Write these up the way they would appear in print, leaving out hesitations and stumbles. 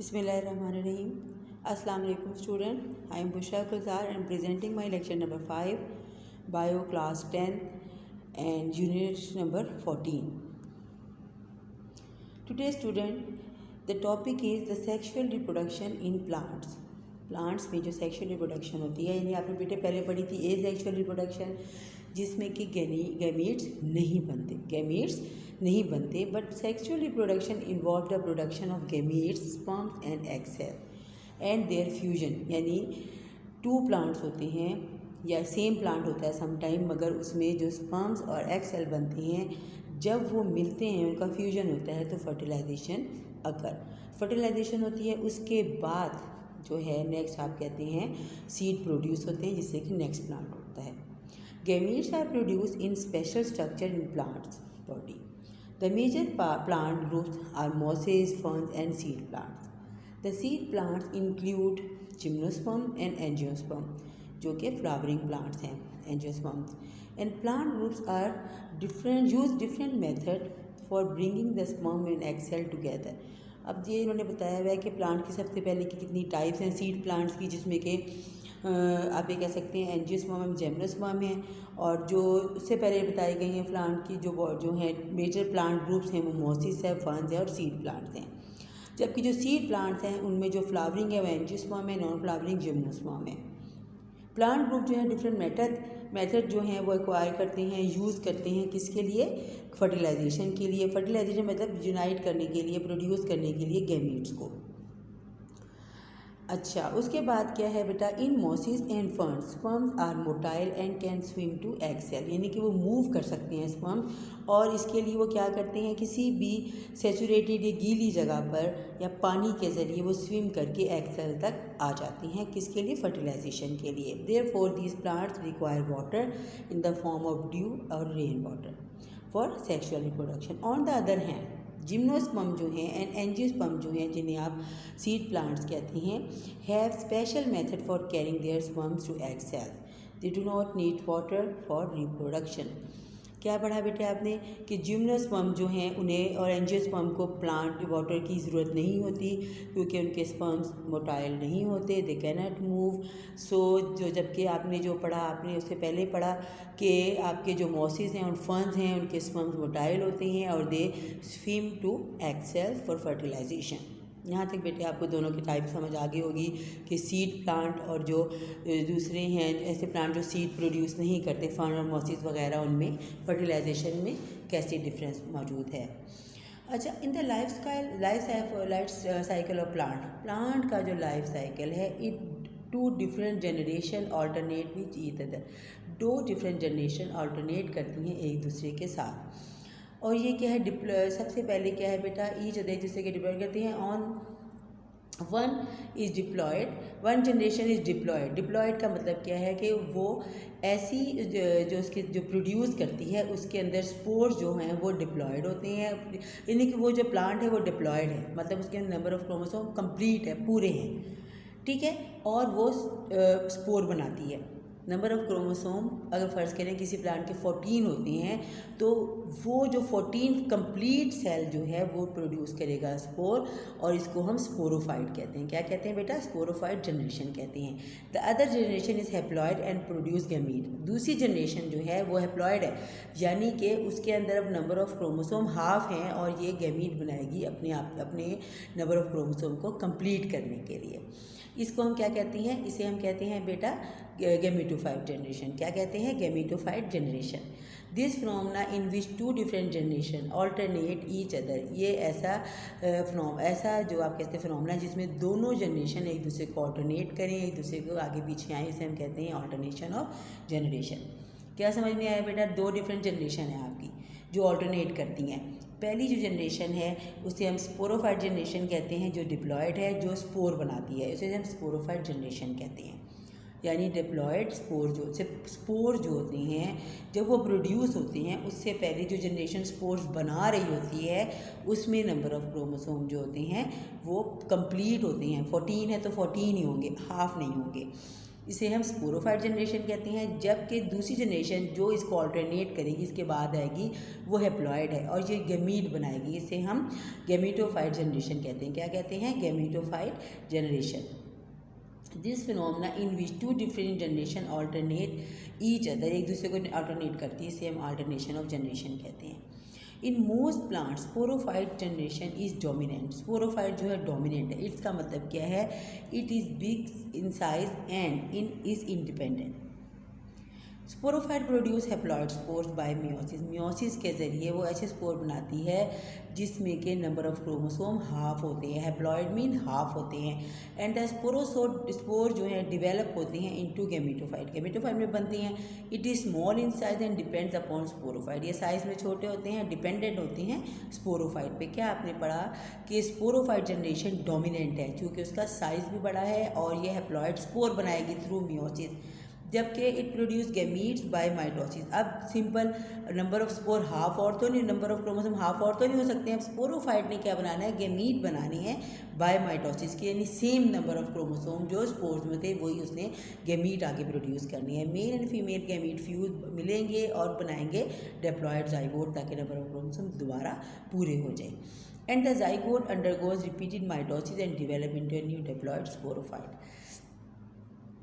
Bismillahirrahmanirrahim. Assalamu alaikum student. I am Bushra Gulzar and presenting my lecture number 5, Bio class 10 and unit number 14. Today student, the topic is the sexual reproduction in plants. Plants में जो sexual reproduction होती है, यानी आपने बेटे पहले पढ़ी थी एसेक्सुअल रिप्रोडक्शन, जिसमें कि गैमीट्स नहीं बनते but sexual reproduction involve the production of gametes, sperms and egg cell and their fusion. यानी टू प्लांट्स होते हैं या सेम प्लांट होता है समटाइम, मगर उसमें जो स्पर्म्स और एग सेल बनते हैं जब वो मिलते हैं उनका फ्यूजन होता है तो फर्टिलाइजेशन फर्टिलाइजेशन होती है। उसके बाद जो है नेक्स्ट आप कहते हैं सीड प्रोड्यूस होते हैं, जिससे कि नेक्स्ट प्लांट होता है। Gametes are produce in special structure in plants body. The major plant groups are mosses, ferns and seed plants. The seed plants include gymnosperm and angiosperm, जो कि फ्लावरिंग प्लांट्स हैं, angiosperms. And plant groups are different method for bringing the sperm and egg cell together. अब ये इन्होंने बताया हुआ है कि प्लांट की सबसे पहले की कितनी टाइप्स हैं सीड प्लांट्स की, जिसमें कि आप ये कह सकते हैं एंजियोस्पर्म, जिम्नोस्पर्म है, और जो उससे पहले बताई गई हैं प्लांट की जो हैं मेजर प्लांट ग्रुप्स हैं वो मॉसिस है, फर्न्स है और सीड प्लांट्स हैं। जबकि जो सीड प्लांट्स हैं उनमें जो फ्लावरिंग है वो एंजियोस्पर्म है, नॉन फ्लावरिंग जिम्नोस्पर्म है। प्लांट ग्रुप जो है डिफरेंट मेथड जो हैं वो एक्वायर करते हैं, यूज़ करते हैं किसके लिए? फर्टिलाइजेशन के लिए। फर्टिलाइजेशन मतलब यूनाइट करने के लिए, प्रोड्यूस करने के लिए गैमीट्स को। अच्छा, उसके बाद क्या है बेटा? In mosses and ferns sperms are motile and can swim to egg cell, यानी कि वो मूव कर सकते हैं स्पर्म, और इसके लिए वो क्या करते हैं किसी भी सेचुरेटेड या गीली जगह पर या पानी के ज़रिए वो स्विम करके एग सेल तक आ जाती हैं। किसके लिए? फर्टिलाइजेशन के लिए। Therefore these plants require water in the form of dew और rain water for sexual reproduction. On the other hand gymnosperm जो हैं एंड एंजियोस्पर्म जो हैं, जिन्हें आप सीड प्लांट्स कहते हैं, have special method for carrying their sperms to egg cells. They do not need water for reproduction. क्या पढ़ा बेटे आपने कि जिम्नोस्पर्म जो हैं उन्हें और एंजियोस्पर्म को प्लांट वाटर की ज़रूरत नहीं होती, क्योंकि उनके स्पर्म्स मोटाइल नहीं होते, दे कैन नॉट मूव। सो जबकि आपने जो पढ़ा, आपने उससे पहले पढ़ा कि आपके जो मॉसिस हैं और फर्न्स हैं उनके स्पर्म्स मोटाइल होते हैं और they swim to egg cells for fertilisation. यहाँ तक बेटे आपको दोनों की टाइप समझ आ गई होगी कि सीड प्लांट और जो दूसरे हैं ऐसे प्लांट जो सीड प्रोड्यूस नहीं करते, फर्न और मॉसिस वगैरह, उनमें फर्टिलाइजेशन में कैसे डिफरेंस मौजूद है। अच्छा, in the life cycle of plant का जो लाइफ साइकिल है, it two different generation alternate which each other. दो डिफरेंट जनरेशन ऑल्टरनेट करती हैं एक दूसरे के साथ। और ये क्या है? सबसे पहले क्या है बेटा? ईच अदर एक दूसरे के डिप्लॉय करते हैं। On one is diploid, one generation is diploid का मतलब क्या है कि वो ऐसी जो उसके जो प्रोड्यूस करती है उसके अंदर स्पोर्स जो हैं वो डिप्लॉयड होते हैं, यानी कि वो जो प्लांट है वो डिप्लॉयड है, मतलब उसके नंबर ऑफ क्रोमोसोम कंप्लीट है, पूरे हैं, ठीक है, और वो स्पोर बनाती है। नंबर ऑफ़ क्रोमोसोम अगर फ़र्ज़ करें किसी प्लांट के 14 होते हैं, तो वो जो 14 कंप्लीट सेल जो है वो प्रोड्यूस करेगा स्पोर, और इसको हम स्पोरोफाइट कहते हैं। क्या कहते हैं बेटा? स्पोरोफाइट जनरेशन कहते हैं। The other generation is haploid and produce gamete. दूसरी जनरेशन जो है वो हैप्लॉयड है, यानी कि उसके अंदर अब नंबर ऑफ़ क्रोमोसोम हाफ हैं और ये गैमीट बनाएगी अपने नंबर ऑफ़ क्रोमोसोम को कंप्लीट करने के लिए। इसको हम क्या कहते हैं? इसे हम कहते हैं बेटा गैमेटोफाइट जनरेशन। क्या कहते हैं? Gametophyte generation. This phenomena in which two different generation alternate each other. ये ऐसा जो आप कहते हैं फिनोमेना जिसमें दोनों जनरेशन एक दूसरे को ऑल्टरनेट करें, एक दूसरे को आगे पीछे आए, इसे हम कहते हैं ऑल्टरनेशन ऑफ जनरेशन। क्या समझ में आया बेटा? दो डिफरेंट जनरेशन है आपकी जो ऑल्टरनेट करती हैं। पहली जो जनरेशन है उसे हम स्पोरोफाइट जनरेशन कहते हैं, जो डिप्लॉयड है, जो स्पोर बनाती है, उसे हम स्पोरोफाइट जनरेशन कहते हैं। यानी डिप्लॉयड स्पोर जो होते हैं जब वो प्रोड्यूस होते हैं उससे पहले जो जनरेशन स्पोर्स बना रही होती है उसमें नंबर ऑफ़ क्रोमोसोम जो होते हैं वो कंप्लीट होते हैं। 14 है तो 14 ही होंगे, हाफ नहीं होंगे। इसे हम स्पोरोफाइट जनरेशन कहते हैं। जबकि दूसरी जनरेशन जो इसको ऑल्टरनेट करेगी, इसके बाद आएगी, वो हैप्लॉइड है और ये गैमीट बनाएगी। इसे हम गैमीटोफाइट जनरेशन कहते हैं। क्या कहते हैं? Gametophyte generation. This phenomena in which two different generation alternate each other, एक दूसरे को ऑल्टरनेट करती है, इसे हम ऑल्टरनेशन ऑफ जनरेशन कहते हैं। In most plant sporophyte generation is dominant. Sporophyte जो है डोमिनेंट है। इसका मतलब क्या है? It is big in size and in is independent. Sporophyte produce haploid spores bye meiosis. Meiosis के ज़रिए वो ऐसे स्पोर बनाती है जिसमें के नंबर ऑफ क्रोमोसोम हाफ होते हैं। हैप्लॉइड मीन हाफ होते हैं। एंड द स्पोर जो है डिवेलप होते हैं इनटू गैमेटोफाइट। गैमेटोफाइट में बनती हैं। It is small in size and depends upon sporophyte. ये साइज़ में छोटे होते हैं, डिपेंडेंट होते हैं स्पोरोफाइट पे। क्या आपने पढ़ा कि स्पोरोफाइट जनरेशन डोमिनेंट है क्योंकि उसका साइज़ भी बड़ा है और ये हैप्लॉइड स्पोर बनाएगी थ्रू मियोसिस, जबकि it produce gametes by mitosis. अब simple number of spore half और तो नहीं, नंबर ऑफ क्रोमोसोम हाफ और तो नहीं हो सकते हैं। अब स्पोरोफाइट ने क्या बनाना है? गैमीट बनानी है बाय माइटोसिस की, यानी सेम नंबर ऑफ क्रोमोसोम जो स्पोर्स में थे वही उसने गैमीट आगे प्रोड्यूस करनी है। Male and female gamete fuse मिलेंगे और बनाएंगे डिप्लॉयड जाइगोट ताकि नंबर ऑफ क्रोमोसोम दोबारा पूरे हो जाए। And the zygote undergoes repeated mitosis and develop into a new diploid sporophyte.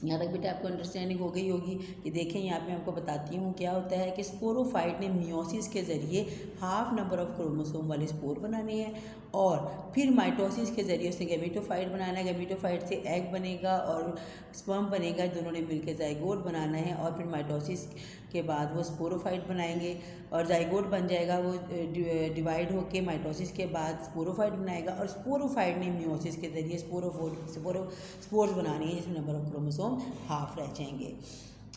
यहाँ तक बेटा आपको अंडरस्टैंडिंग हो गई होगी कि देखें यहाँ पे आपको बताती हूँ क्या होता है कि स्पोरोफाइट ने मियोसिस के ज़रिए हाफ नंबर ऑफ क्रोमोसोम वाले स्पोर बनाने हैं और फिर माइटोसिस के ज़रिए उसने गैमेटोफाइट बनाना है। गैमेटोफाइट से एग बनेगा और स्पर्म बनेगा, दोनों ने मिलकर जाइगोट बनाना है और फिर माइटोसिस के बाद वो स्पोरोफाइट बनाएंगे और जाइगोट बन जाएगा। वो डिवाइड होके माइटोसिस के बाद स्पोरोफाइट बनाएगा और स्पोरोफाइट ने मियोसिस के ज़रिए स्पोर्स बनाने हैं जिसमें नंबर ऑफ क्रोमोसोम हाफ रह जाएंगे।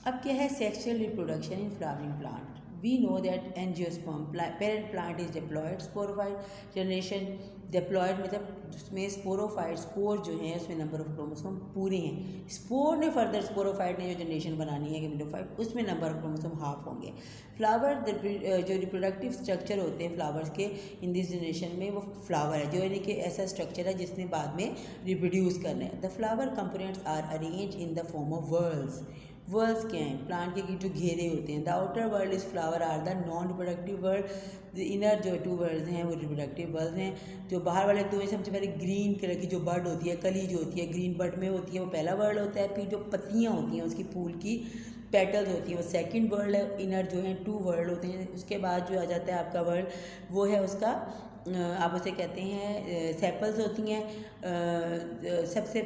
अब क्या है? Sexual reproduction in flowering plant. We know that angiosperm parent plant is diploid sporophyte generation. Diploid मतलब उसमें स्पोरोफाइट स्पोर जो है उसमें नंबर ऑफ क्रोमोसोम पूरे हैं। स्पोर ने फर्दर स्पोरोफाइट ने जो जनरेशन बनानी है गैमेटोफाइट, उसमें नंबर ऑफ क्रोमोसोम हाफ होंगे। फ्लावर जो रिप्रोडक्टिव स्ट्रक्चर होते हैं फ्लावर्स के इन दिस जनरेशन में, वो फ्लावर है जो यानी कि ऐसा स्ट्रक्चर है जिसने बाद में रिप्रोड्यूस करना है। The flower components are arrange in the form of whorls. Whorls क्या हैं? प्लांट के जो घेरे होते हैं। The outer whorl is flower are the non reproductive whorl. Inner जो 2 वर्ल्ड हैं वो रिप्रोडक्टिव वर्ल्ड हैं। जो बाहर वाले 2 हैं, सबसे पहले ग्रीन कलर की जो बर्ड होती है, कली जो होती है ग्रीन बर्ड में होती है, वो पहला वर्ल्ड होता है। फिर जो पत्तियाँ होती हैं उसकी फूल की पेटल्स होती हैं वो सेकंड वर्ल्ड है। इनर जो है 2 वर्ल्ड होते हैं। उसके बाद जो आ जाता है आपका वर्ल्ड, वो है उसका आप उसे कहते हैं सेपल्स होती हैं। सबसे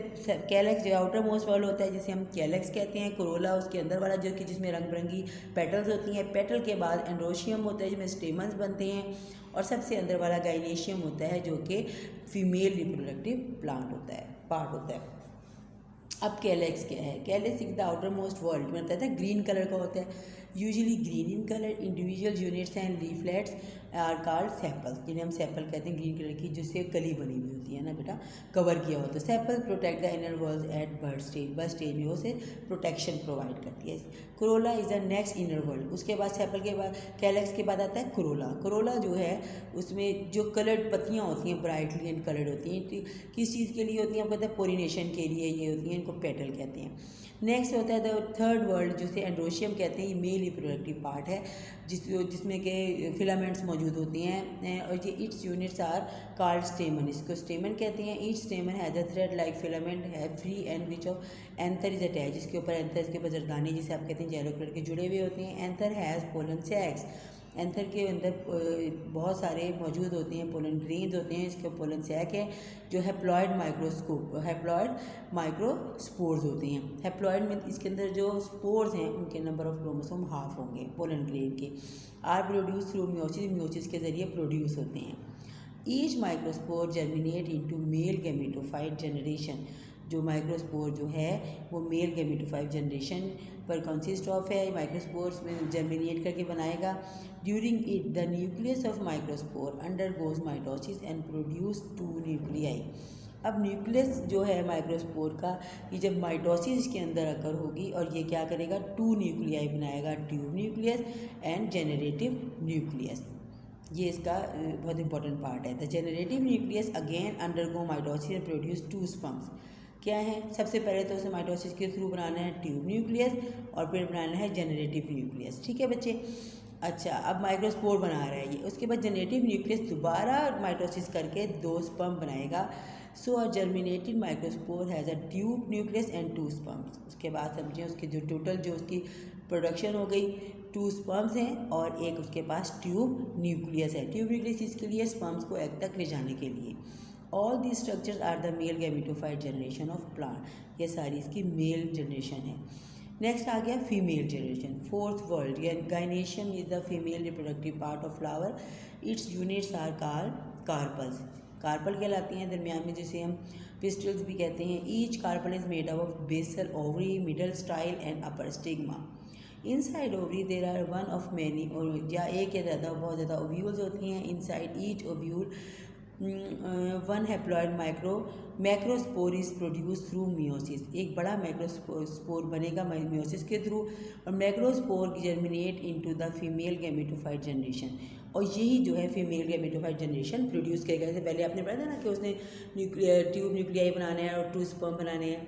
कैलेक्स जो आउटर मोस्ट वर्ल्ड होता है जिसे हम कैलेक्स कहते हैं। कोरोला उसके अंदर वाला जो कि जिसमें रंग बिरंगी पेटल्स होती हैं। पेटल के बाद एंड्रोशियम होता है जिसमें स्टेमन्स बनते हैं और सबसे अंदर वाला गाइनेशियम होता है जो कि फीमेल रिप्रोडक्टिव प्लांट होता है, पार्ट होता है। अब कैलेक्स क्या है? Calyx is the outer most whorl में होता है, ग्रीन कलर का होता है, usually green in colour. Individual units and leaflets are called sepals, जिन्हें हम सेपल कहते हैं, ग्रीन कलर की जिससे कली बनी हुई होती है ना बेटा, कवर किया होता है। Sepal protect the inner world at birth stage. Birth stage में उसे प्रोटेक्शन प्रोवाइड करती है। Corolla is the next inner world. उसके बाद सेपल के बाद कैलेक्स के बाद आता है कोरोला। कोरोला जो है उसमें जो कलर्ड पत्तियाँ होती हैं ब्राइटली एंड कलर्ड होती हैं, किस चीज़ के लिए होती हैं? हम कहते हैं पोलिनेशन के लिए ये होती हैं, इनको पेटल कहते हैं। नेक्स्ट होता है द थर्ड वर्ल्ड जिसे एंड्रोशियम कहते हैं। ये मेल रिप्रोडक्टिव पार्ट है जिसमें के फिलामेंट्स मौजूद होती हैं और ये its units are called stamen. इसको स्टेमन कहते हैं। Each stamen has a thread like filament है free and which of anther is attach. जिसके ऊपर एंथर के ऊपर जरदाने जिसे आप कहते हैं येलो कलर के जुड़े हुए होते हैं। Anther has pollen sacs. Anther के अंदर बहुत सारे मौजूद होते हैं, पोलन ग्रेन्स होते हैं, इसके पोलन सैक है जो हैप्लॉइड माइक्रोस्पोर्स होते हैं। हैप्लॉइड में इसके अंदर जो स्पोर्स हैं उनके नंबर ऑफ क्रोमोसोम हाफ होंगे पोलन ग्रेन के। Are produce through meiosis, meiosis के ज़रिए प्रोड्यूस होते हैं। Each microspore germinate into male gametophyte generation. जो माइक्रोस्पोर जो है वो मेल गैमेटोफाइट जनरेशन पर कंसिस्ट ऑफ है। माइक्रोस्पोर्स में जर्मिनेट करके बनाएगा। During it the nucleus of microspore undergoes mitosis and produce 2 nuclei. अब न्यूक्लियस जो है माइक्रोस्पोर का, ये जब माइटोसिस इसके अंदर अकर होगी और ये क्या करेगा? 2 न्यूक्लियाई बनाएगा, tube nucleus and generative nucleus. ये इसका बहुत इंपॉर्टेंट पार्ट है। The generative nucleus again undergo mitosis and produce 2 sperms. क्या है? सबसे पहले तो उसे माइटोसिस के थ्रू बनाना है ट्यूब न्यूक्लियस और फिर बनाना है जनरेटिव न्यूक्लियस। ठीक है बच्चे। अच्छा, अब माइक्रोस्पोर बना रहा है ये, उसके बाद जनरेटिव न्यूक्लियस दोबारा माइटोसिस करके 2 स्पर्म बनाएगा। So a germinated microspore has a tube nucleus and 2 sperms. उसके बाद समझिए उसकी जो टोटल जो उसकी प्रोडक्शन हो गई, 2 स्पर्म्स हैं और एक उसके पास ट्यूब न्यूक्लियस है। ट्यूब न्यूक्लियस इसके लिए स्पर्म्स को एग तक ले जाने के लिए। All the structures are the male gametophyte generation of plant. ये सारी इसकी मेल जनरेशन है। नेक्स्ट आ गया female generation, fourth whorl. Gynoecium is the female reproductive part of flower. Its units are carpels. Carpel कहलाती हैं दरमियान में, जिसे हम पिस्टल्स भी कहते हैं। Each carpel is made up of basal ovary, middle style and upper stigma. Inside ovary there are one of many, और या एक या ज़्यादा बहुत ज़्यादा ओव्यूल्स होती हैं। Inside each ovule one haploid macrospore is produce through meiosis. एक बड़ा मैक्रोस्पोर बनेगा मियोसिस के थ्रू, और macrospore germinate into the female gametophyte generation. और यही जो है फीमेल गैमेटोफाइट जनरेशन प्रोड्यूस करेगा। जैसे पहले आपने पढ़ा था ना कि उसने ट्यूब न्यूक्लियाई बनाने हैं और 2 स्पर्म बनाने हैं।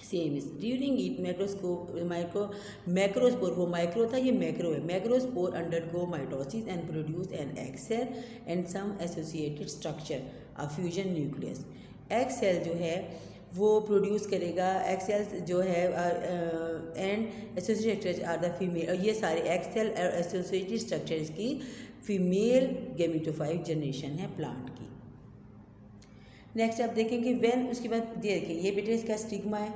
Same is during it macrospore, वो माइक्रो था, ये मैक्रो है। Macrospore undergo mitosis and produce an egg cell and some associated structure, a fusion nucleus. Egg cell जो है वो प्रोड्यूस करेगा, एग सेल्स जो है and associated are the female, और ये सारे एग सेल और एसोसिएटेड स्ट्रक्चर्स की फीमेल गैमेटोफाइट जनरेशन है प्लांट की। नेक्स्ट आप देखेंगे व्हेन, उसके बाद देखिए ये बेटे इसका स्टिग्मा है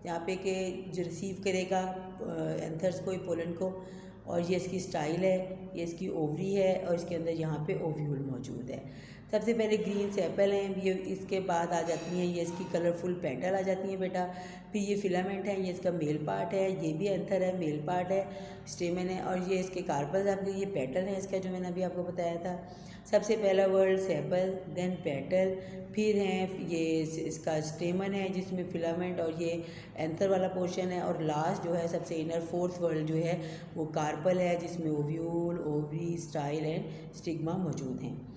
यहाँ पे कि जो रिसीव करेगा एंथर्स को, पोलन को, और ये इसकी स्टाइल है, ये इसकी ओवरी है, और इसके अंदर यहाँ पे ओव्यूल मौजूद है। सबसे पहले ग्रीन सेपल हैं ये, इसके बाद आ जाती हैं ये इसकी कलरफुल पेटल आ जाती हैं बेटा। फिर ये फिलामेंट है, ये इसका मेल पार्ट है, ये भी एंथर है, मेल पार्ट है, स्टेमन है, और ये इसके कार्पल्स आपके ये पेटल है इसका, जो मैंने अभी आपको बताया था। सबसे पहला वर्ड सेपल, देन पेटल, फिर हैं ये इसका स्टेमन है जिसमें फिलामेंट और ये एंथर वाला पोर्शन है, और लास्ट जो है सबसे इनर फोर्थ वर्ड जो है वो कार्पल है जिसमें ovule, ovary, style and stigma मौजूद हैं।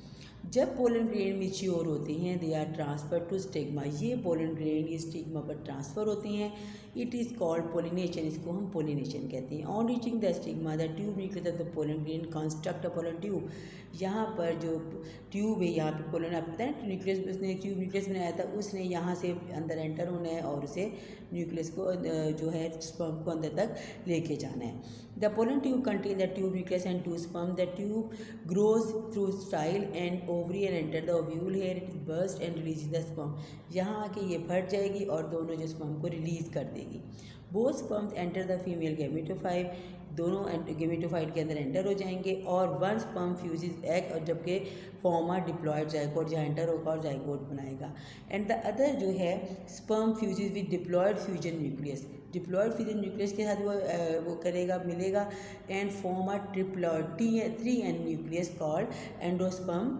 जब पोलन ग्रेन मैच्योर होती हैं they are transfer to stigma. ये पोलन ग्रेन ये स्टिग्मा पर ट्रांसफ़र होती हैं। इट इज़ कॉल्ड पोलिनेशन, इसको हम पोलिनेशन कहते हैं। On reaching the stigma the tube nucleus of the pollen grain construct a pollen tube. यहाँ पर जो ट्यूब है, यहाँ पे पोलन आपको पता है न्यूक्लियस, उसने ट्यूब न्यूक्लियस बनाया था, उसने यहाँ से अंदर एंटर होना है और उसे न्यूक्लियस को जो है स्पर्म को अंदर तक लेके जाना है। The pollen tube contain the tube nucleus and 2 sperm. The tube grows through style and ovary and enter the ovule here, it is burst and release the sperm. यहाँ आके ये फट जाएगी और दोनों जो स्पर्म को रिलीज कर देगी। Both sperms enter the female gametophyte, दोनों गैमेटोफाइट के अंदर एंटर हो जाएंगे, और वन स्पर्म फ्यूजेस एग, और जबकि फॉर्म आ डिप्लॉयड जाइगोट, जहाँ एंटर होगा और जाइगोट बनाएगा। एंड द अदर जो है sperm fuses with diploid fusion nucleus, diploid fusion nucleus के साथ वो करेगा, मिलेगा, and form a triploid 3 N nucleus called endosperm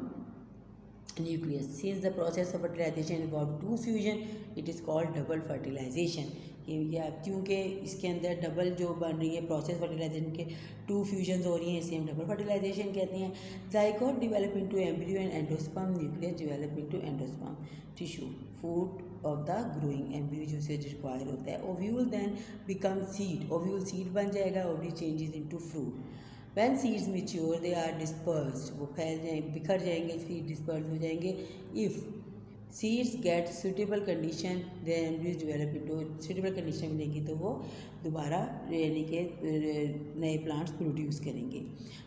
nucleus. Since the process of fertilization involves 2 fusion, it is called double fertilization. ये क्योंकि इसके अंदर डबल जो बन रही है प्रोसेस फर्टिलाइजेशन के 2 फ्यूजन्स हो रही हैं, इसे हम डबल फर्टिलाइजेशन कहते हैं। Zygote develop into embryo and endosperm nucleus develop into endosperm tissue, food of the growing embryo जिसे रिक्वायर होता है। Ovule then become seed, ovule seed बन जाएगा, ovary changes into fruit. When seeds mature, they are dispersed, वो फैल जाएंगे, बिखर जाएंगे, फिर डिस्पर्स हो जाएंगे। If seeds get suitable condition, then embryos develop into, suitable condition मिलेगी तो वो दोबारा यानी कि नए प्लांट्स प्रोड्यूस करेंगे।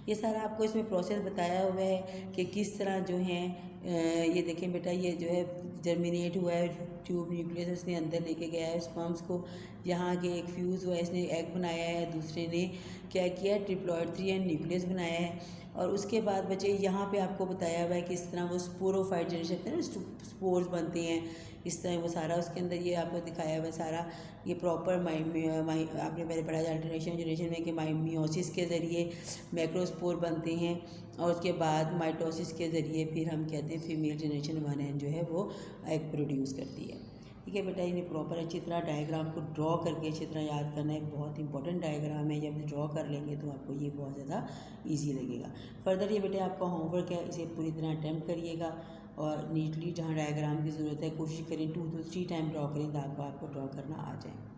ये सारा आपको इसमें प्रोसेस बताया हुआ है कि किस तरह जो हैं ये देखें बेटा, ये जो है जर्मिनेट हुआ है ट्यूब न्यूक्लियस, इसने अंदर लेके गया है स्पर्म्स को, यहाँ के एक फ्यूज़ हुआ है, इसने एग बनाया है, दूसरे ने क्या किया है ट्रिप्लॉयड 3 एन न्यूक्लियस बनाया है। और उसके बाद बच्चे यहाँ पे आपको बताया हुआ है कि इस तरह वो स्पोरोफाइट जनरेशन है ना, स्पोर्स बनते हैं, इस तरह वो सारा उसके अंदर ये आपको दिखाया हुआ है सारा। ये प्रॉपर आपने पहले पढ़ा था जनरेशन में कि मियोसिस के ज़रिए मैक्रोस्पोर बनते हैं, और उसके बाद माइटोसिस के ज़रिए फिर हम कहते हैं फीमेल जनरेशन 1 जो है वो एग प्रोड्यूस करती है। ठीक है बेटा, इन्हें प्रॉपर अच्छी तरह डायग्राम को ड्रॉ करके अच्छी तरह याद करना है। बहुत इंपॉर्टेंट डायग्राम है, जब ड्रॉ कर लेंगे तो आपको ये बहुत ज़्यादा इजी लगेगा। फर्दर ये बेटा आपका होमवर्क है, इसे पूरी तरह अटैम्प्ट करिएगा और नीटली जहाँ डायग्राम की ज़रूरत है कोशिश करें 2 to 3 टाइम ड्रॉ करें ताकि आपको ड्रॉ करना आ जाए।